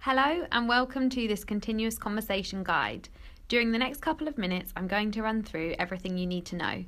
Hello and welcome to this continuous conversation guide. During the next couple of minutes, I'm going to run through everything you need to know.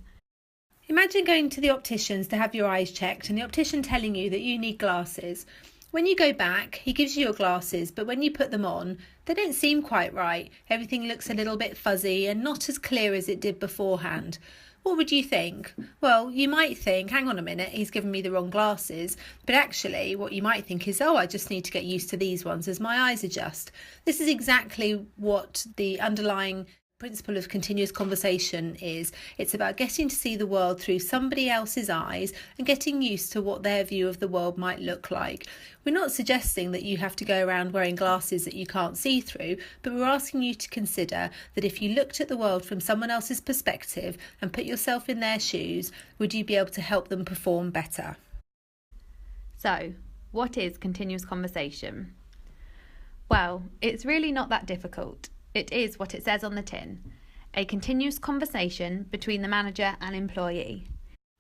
Imagine going to the opticians to have your eyes checked and the optician telling you that you need glasses. When you go back, he gives you your glasses, but when you put them on, they don't seem quite right. Everything looks a little bit fuzzy and not as clear as it did beforehand. What would you think? Well, you might think, hang on a minute, he's given me the wrong glasses. But actually, what you might think is, I just need to get used to these ones as my eyes adjust. This is exactly what the underlying principle of continuous conversation is. It's about getting to see the world through somebody else's eyes and getting used to what their view of the world might look like. We're not suggesting that you have to go around wearing glasses that you can't see through, but we're asking you to consider that if you looked at the world from someone else's perspective and put yourself in their shoes, would you be able to help them perform better? So, what is continuous conversation? Well, it's really not that difficult. It is what it says on the tin, a continuous conversation between the manager and employee.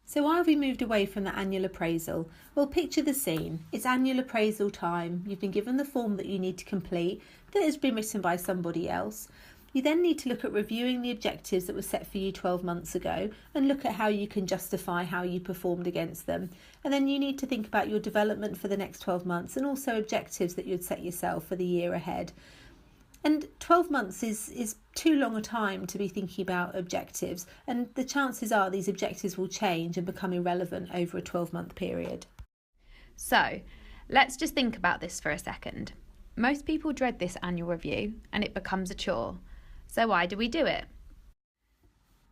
So why have we moved away from the annual appraisal? Well, picture the scene. It's annual appraisal time. You've been given the form that you need to complete that has been written by somebody else. You then need to look at reviewing the objectives that were set for you 12 months ago and look at how you can justify how you performed against them. And then you need to think about your development for the next 12 months and also objectives that you'd set yourself for the year ahead. And 12 months is too long a time to be thinking about objectives, and the chances are these objectives will change and become irrelevant over a 12-month period. So, let's just think about this for a second. Most people dread this annual review and it becomes a chore. So why do we do it?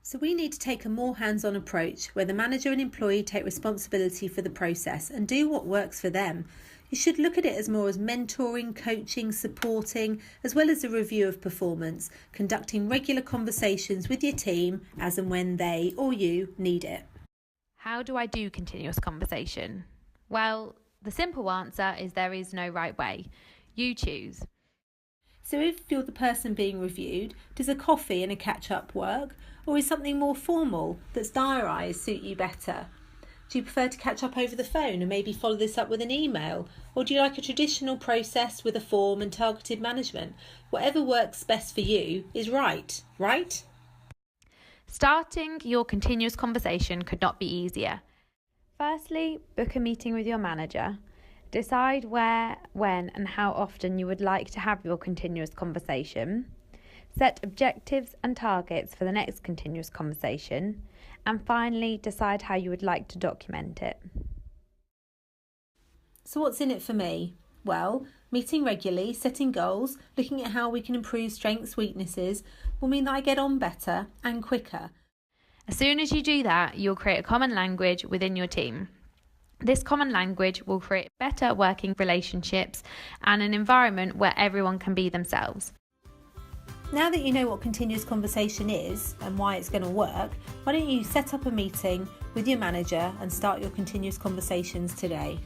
So we need to take a more hands-on approach where the manager and employee take responsibility for the process and do what works for them. You should look at it as more as mentoring, coaching, supporting, as well as a review of performance, conducting regular conversations with your team as and when they or you need it. How do I do continuous conversation? Well, the simple answer is there is no right way. You choose. So if you're the person being reviewed, does a coffee and a catch-up work? Or is something more formal that's diarised suit you better? Do you prefer to catch up over the phone and maybe follow this up with an email? Or do you like a traditional process with a form and targeted management? Whatever works best for you is right? Starting your continuous conversation could not be easier. Firstly, book a meeting with your manager. Decide where, when, and how often you would like to have your continuous conversation. Set objectives and targets for the next continuous conversation. And finally, decide how you would like to document it. So what's in it for me? Well, meeting regularly, setting goals, looking at how we can improve strengths, weaknesses, will mean that I get on better and quicker. As soon as you do that, you'll create a common language within your team. This common language will create better working relationships and an environment where everyone can be themselves. Now that you know what continuous conversation is and why it's going to work, why don't you set up a meeting with your manager and start your continuous conversations today?